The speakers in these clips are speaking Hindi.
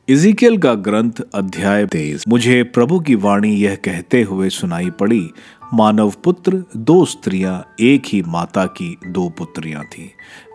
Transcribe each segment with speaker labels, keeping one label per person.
Speaker 1: इज़ीकियल का ग्रंथ अध्याय 23। मुझे प्रभु की वाणी यह कहते हुए सुनाई पड़ी, मानव पुत्र, दो स्त्रियां एक ही माता की दो पुत्रियां थीं।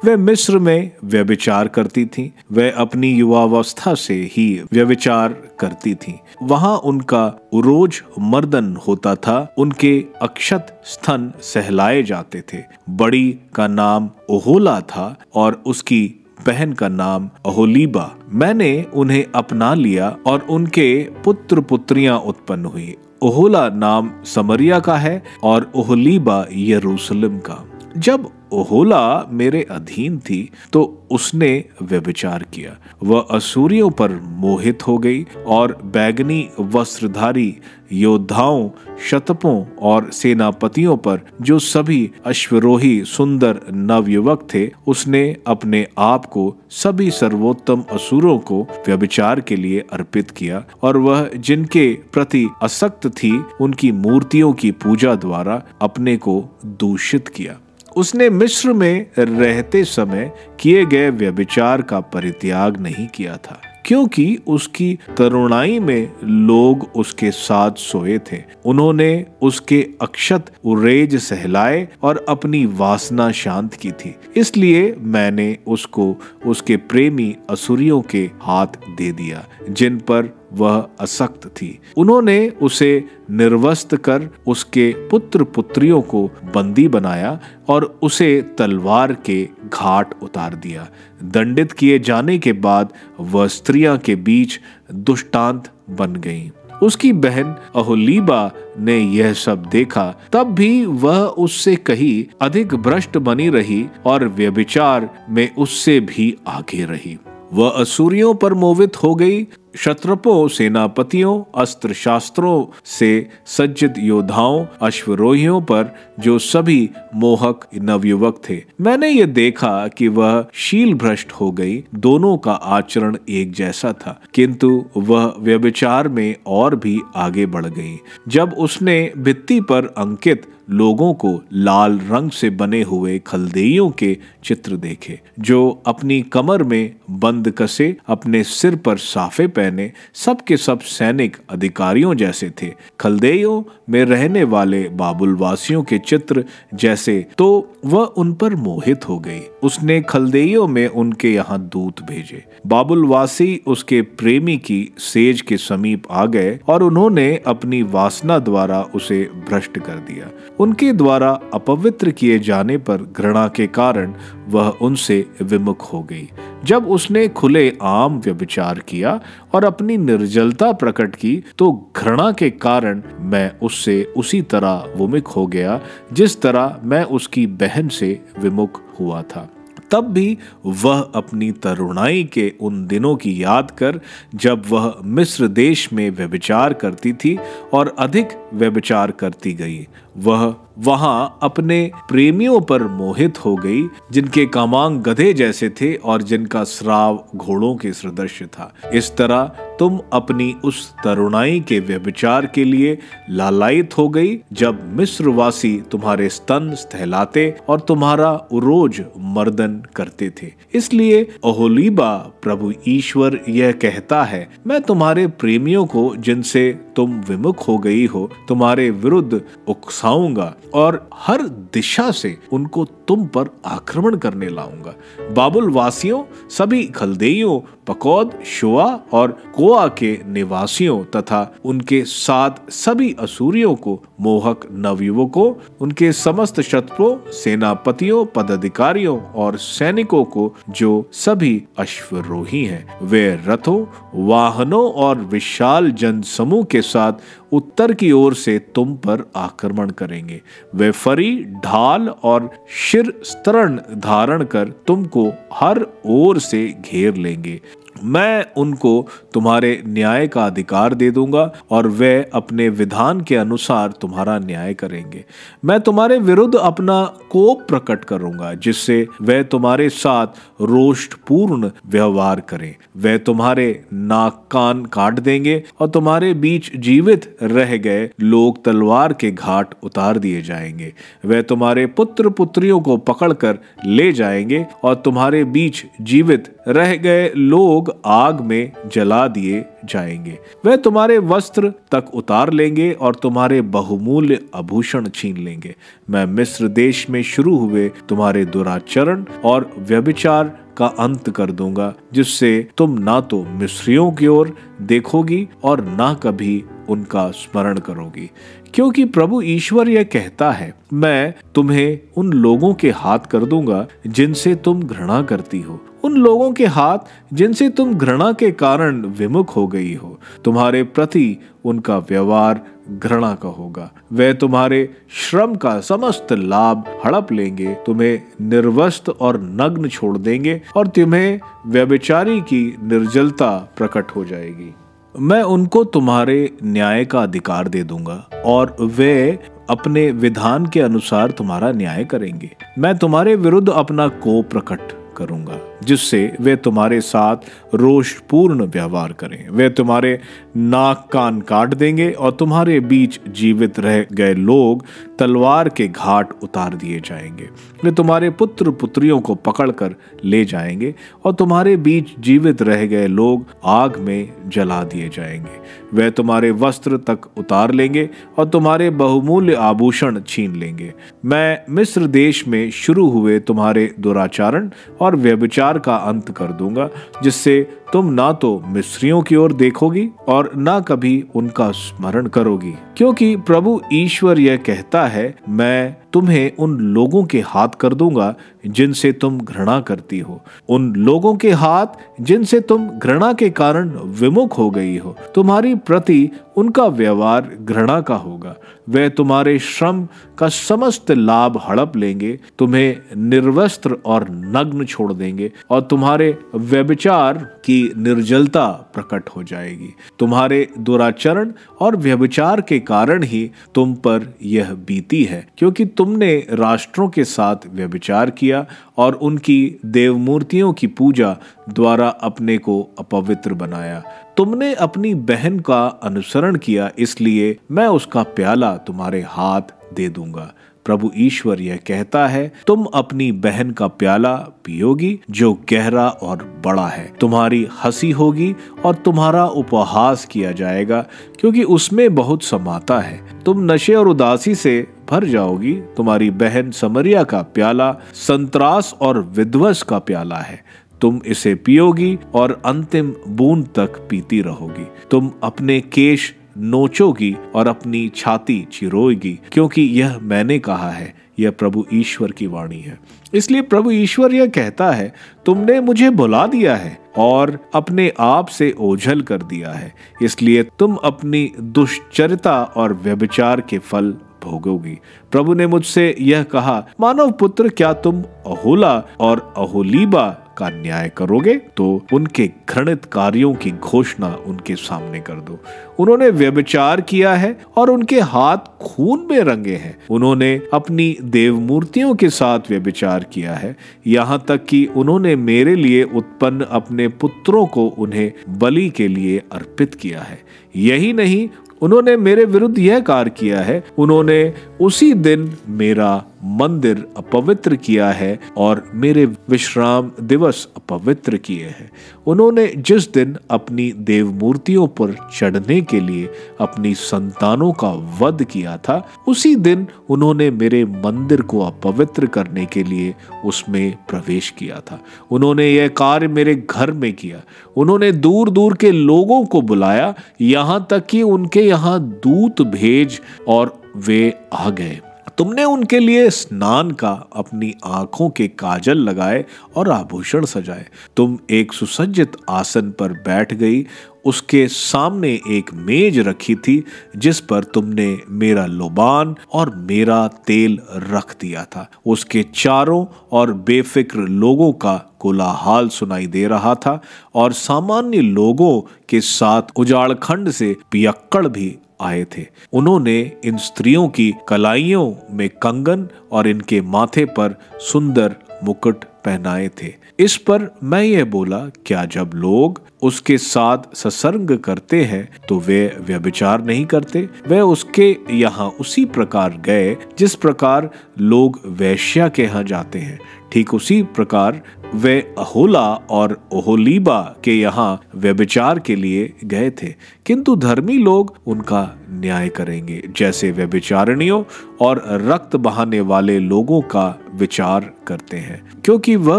Speaker 1: वे मिस्र में व्यभिचार करती थीं। वे अपनी युवावस्था से ही व्यभिचार करती थीं। वहां उनका उरोज मर्दन होता था। उनके अक्षत स्तन सहलाए जाते थे। बड़ी का नाम ओहोला था और उसकी बहन का नाम ओहोलीबा। मैंने उन्हें अपना लिया और उनके पुत्र पुत्रियां उत्पन्न हुई। ओहोला नाम समरिया का है और ओहोलीबा यरूशलेम का। जब ओहोला मेरे अधीन थी तो उसने व्यभिचार किया। वह असूरियों पर मोहित हो गई और बैगनी वस्त्रधारी योद्धाओं, शतपों और सेनापतियों पर, जो सभी अश्वरोही सुंदर नवयुवक थे, उसने अपने आप को सभी सर्वोत्तम असुरों को व्यभिचार के लिए अर्पित किया। और वह जिनके प्रति असक्त थी, उनकी मूर्तियों की पूजा द्वारा अपने को दूषित किया। उसने मिस्र में रहते समय किए गए व्यभिचार का परित्याग नहीं किया था, क्योंकि उसकी तरुणाई में लोग उसके साथ सोए थे। उन्होंने उसके अक्षत उरेज सहलाए और अपनी वासना शांत की थी। इसलिए मैंने उसको उसके प्रेमी असुरियों के हाथ दे दिया, जिन पर वह असक्त थी। उन्होंने उसे निर्वस्त्र कर उसके पुत्र पुत्रियों को बंदी बनाया और उसे तलवार के घाट उतार दिया। दंडित किए जाने के बाद वह स्त्रियां के बीच दुष्टांत बन गईं। उसकी बहन ओहोलीबा ने यह सब देखा, तब भी वह उससे कहीं अधिक भ्रष्ट बनी रही और व्यभिचार में उससे भी आगे रही। वह असुरियों पर मोहित हो गई। क्षत्रपों, सेनापतियों, अस्त्र शास्त्रों से सज्जित योद्धाओं, अश्वरोहियों पर, जो सभी मोहक नवयुवक थे। मैंने ये देखा कि वह शील भ्रष्ट हो गई। दोनों का आचरण एक जैसा था, किंतु वह व्यभिचार में और भी आगे बढ़ गई। जब उसने भित्ति पर अंकित लोगों को लाल रंग से बने हुए खलदेइयों के चित्र देखे, जो अपनी कमर में बंद कसे, अपने सिर पर साफे पहने, सबके सब सैनिक अधिकारियों जैसे थे, खलदेइयों में रहने वाले बाबुलवासियों के चित्र जैसे, तो वह उन पर मोहित हो गई। उसने खलदेइयों में उनके यहाँ दूत भेजे। बाबुलवासी उसके प्रेमी की सेज के समीप आ गए और उन्होंने अपनी वासना द्वारा उसे भ्रष्ट कर दिया। उनके द्वारा अपवित्र किए जाने पर घृणा के कारण वह उनसे विमुख हो गई। जब उसने खुले आम व्यभिचार किया और अपनी निर्जलता प्रकट की, तो घृणा के कारण मैं उससे उसी तरह विमुख हो गया जिस तरह मैं उसकी बहन से विमुख हुआ था। तब भी वह अपनी तरुणाई के उन दिनों की याद कर, जब वह मिस्र देश में व्यभिचार करती थी और अधिक व्यभिचार करती गई। वह वहां अपने प्रेमियों पर मोहित हो गई, जिनके कामांग गधे जैसे थे और जिनका स्राव घोड़ों के सदृश था। इस तरह तुम अपनी उस तरुणाई के व्यभिचार के लिए लालायित हो गई, जब मिस्रवासी तुम्हारे स्तन सहलाते और तुम्हारा उरोज मर्दन करते थे। इसलिए ओहोलीबा, प्रभु ईश्वर यह कहता है, मैं तुम्हारे प्रेमियों को, जिनसे तुम विमुख हो गई हो, तुम्हारे विरुद्ध उकसाऊंगा और हर दिशा से उनको तुम पर आक्रमण करने लाऊंगा। बाबुल वासियों, सभी खलदेइयों, पकौद, शुआ और कोआ के निवासियों तथा उनके साथ सभी असुरियों को, मोहक नवयुवकों, उनके समस्त शत्रुओं, सेनापतियों, पदाधिकारियों और सैनिकों को, जो सभी अश्वरोही हैं। वे रथों, वाहनों और विशाल जनसमूह के साथ उत्तर की ओर से तुम पर आक्रमण करेंगे। वे फरी, ढाल और शिरस्त्रण धारण कर तुमको हर ओर से घेर लेंगे। मैं उनको तुम्हारे न्याय का अधिकार दे दूंगा और वे अपने विधान के अनुसार तुम्हारा न्याय करेंगे। मैं तुम्हारे विरुद्ध अपना कोप प्रकट करूंगा, जिससे वे तुम्हारे साथ रोषपूर्ण व्यवहार करें। वे तुम्हारे नाक कान काट देंगे और तुम्हारे बीच जीवित रह गए लोग तलवार के घाट उतार दिए जाएंगे। वे तुम्हारे पुत्र पुत्रियों को पकड़कर ले जाएंगे और तुम्हारे बीच जीवित रह गए लोग लोग आग में जला दिए जाएंगे। वे तुम्हारे वस्त्र तक उतार लेंगे और तुम्हारे बहुमूल्य आभूषण छीन लेंगे। मैं मिस्र देश में शुरू हुए तुम्हारे दुराचरण और व्यभिचार का अंत कर दूंगा, जिससे तुम ना तो मिस्रियों की ओर देखोगी और ना कभी उनका स्मरण करोगी। क्योंकि प्रभु ईश्वर यह कहता है, मैं तुम्हें उन लोगों के हाथ कर दूंगा जिनसे तुम घृणा करती हो, उन लोगों के हाथ जिनसे तुम घृणा के कारण विमुख हो गई हो। तुम्हारे प्रति उनका व्यवहार घृणा का होगा। वे तुम्हारे श्रम का समस्त लाभ हड़प लेंगे, तुम्हें निर्वस्त्र और नग्न छोड़ देंगे और तुम्हें व्यभिचारी की निर्जलता प्रकट हो जाएगी। मैं उनको तुम्हारे न्याय का अधिकार दे दूंगा और वे अपने विधान के अनुसार तुम्हारा न्याय करेंगे। मैं तुम्हारे विरुद्ध अपना कोप प्रकट करूंगा, जिससे वे तुम्हारे साथ रोषपूर्ण व्यवहार करें। वे तुम्हारे नाक कान काट देंगे और तुम्हारे बीच जीवित रह गए लोग तलवार के घाट उतार दिए जाएंगे। वे तुम्हारे पुत्र पुत्रियों को पकड़कर ले जाएंगे और तुम्हारे बीच जीवित रह गए लोग आग में जला दिए जाएंगे। वे तुम्हारे वस्त्र तक उतार लेंगे और तुम्हारे बहुमूल्य आभूषण छीन लेंगे। मैं मिस्र देश में शुरू हुए तुम्हारे दुराचरण और व्यभिचार का अंत कर दूंगा, जिससे तुम ना तो मिस्रियों की ओर देखोगी और ना कभी उनका स्मरण करोगी। क्योंकि प्रभु ईश्वर यह कहता है, मैं तुम्हें उन लोगों के हाथ कर दूंगा जिनसे तुम घृणा करती हो, उन लोगों के हाथ जिनसे तुम घृणा के कारण विमुख हो गई हो। तुम्हारी प्रति उनका व्यवहार घृणा का होगा। वे तुम्हारे श्रम का समस्त लाभ हड़प लेंगे, तुम्हें निर्वस्त्र और नग्न छोड़ देंगे और तुम्हारे व्यभिचार की निर्जलता प्रकट हो जाएगी। तुम्हारे दुराचरण और व्यभिचार के कारण ही तुम पर यह बीती है, क्योंकि तुमने राष्ट्रों के साथ व्यभिचार किया और उनकी देवमूर्तियों की पूजा द्वारा अपने को अपवित्र बनाया। तुमने अपनी बहन का अनुसरण किया, इसलिए मैं उसका प्याला तुम्हारे हाथ दे दूंगा। प्रभु ईश्वर यह कहता है, तुम अपनी बहन का प्याला पियोगी जो गहरा और बड़ा है। तुम्हारी हंसी होगी और तुम्हारा उपहास किया जाएगा, क्योंकि उसमें बहुत समाता है। तुम नशे और उदासी से भर जाओगी। तुम्हारी बहन समरिया का प्याला संत्रास और विध्वंस का प्याला है। तुम इसे पियोगी और अंतिम बूंद तक पीती रहोगी। तुम अपने केश नोचोगी और अपनी छाती चिरोएगी, क्योंकि यह मैंने कहा है। यह प्रभु ईश्वर की वाणी है। इसलिए प्रभु ईश्वर यह कहता है, तुमने मुझे भुला दिया है और अपने आप से ओझल कर दिया है, इसलिए तुम अपनी दुष्चरिता और व्यभिचार के फल भोगोगी। प्रभु ने मुझसे यह कहा, मानव पुत्र, क्या तुम ओहोला और ओहोलीबा का न्याय करोगे? तो उनके घृणित कार्यों की घोषणा उनके सामने कर दो। उन्होंने व्यभिचार किया है और उनके हाथ खून में रंगे हैं। उन्होंने अपनी देवमूर्तियों के साथ व्यभिचार किया है, यहाँ तक कि उन्होंने मेरे लिए उत्पन्न अपने पुत्रों को उन्हें बलि के लिए अर्पित किया है। यही नहीं, उन्होंने मेरे विरुद्ध यह कार्य किया है, उन्होंने उसी दिन मेरा मंदिर अपवित्र किया है और मेरे विश्राम दिवस अपवित्र किए हैं। उन्होंने जिस दिन अपनी देवमूर्तियों पर चढ़ने के लिए अपनी संतानों का वध किया था, उसी दिन उन्होंने मेरे मंदिर को अपवित्र करने के लिए उसमें प्रवेश किया था। उन्होंने यह कार्य मेरे घर में किया। उन्होंने दूर दूर के लोगों को बुलाया, यहाँ तक कि उनके यहाँ दूत भेज और वे आ गए। तुमने उनके लिए स्नान का अपनी आंखों के काजल लगाए और आभूषण सजाए। तुम एक सुसज्जित आसन पर बैठ गई, उसके सामने एक मेज रखी थी जिस पर तुमने मेरा लोबान और मेरा तेल रख दिया था। उसके चारों और बेफिक्र लोगों का कोलाहल सुनाई दे रहा था और सामान्य लोगों के साथ उजाड़खंड से पियक्कड़ भी आए थे। उन्होंने इन स्त्रियों की कलाइयों में कंगन और इनके माथे पर सुंदर मुकुट पहनाए थे। इस पर मैं ये बोला, क्या जब लोग उसके साथ सत्संग करते हैं तो वे व्यभिचार नहीं करते? वे उसके यहाँ उसी प्रकार गए जिस प्रकार लोग वेश्या के यहाँ जाते हैं। ठीक उसी प्रकार वे अहोला और ओहोलीबा के यहाँ व्यभिचार के लिए गए थे। किंतु धर्मी लोग उनका न्याय करेंगे, जैसे व्यभिचारिणियों और रक्त बहाने वाले लोगों का विचार करते हैं, क्योंकि वह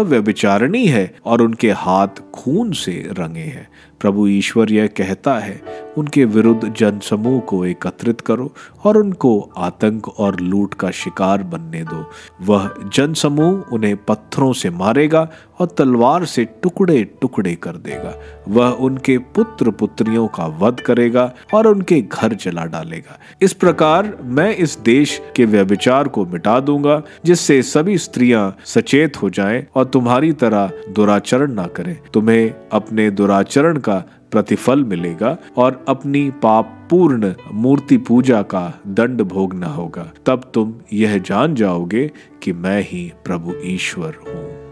Speaker 1: व्यभिचारिणी है और उनके हाथ खून से रंगे हैं। प्रभु ईश्वर यह कहता है, उनके विरुद्ध जनसमूह को एकत्रित करो और उनको आतंक और लूट का शिकार बनने दो। वह जनसमूह उन्हें पत्थरों से मारेगा और तलवार से टुकड़े टुकड़े कर देगा। वह उनके पुत्र पुत्रियों का वध करेगा और उनके घर जला डालेगा। इस प्रकार मैं इस देश के व्यभिचार को मिटा दूंगा, जिससे सभी स्त्रियां सचेत हो जाएं और तुम्हारी तरह दुराचरण ना करें। तुम्हें अपने दुराचरण का प्रतिफल मिलेगा और अपनी पाप पूर्ण मूर्ति पूजा का दंड भोगना होगा। तब तुम यह जान जाओगे कि मैं ही प्रभु ईश्वर हूँ।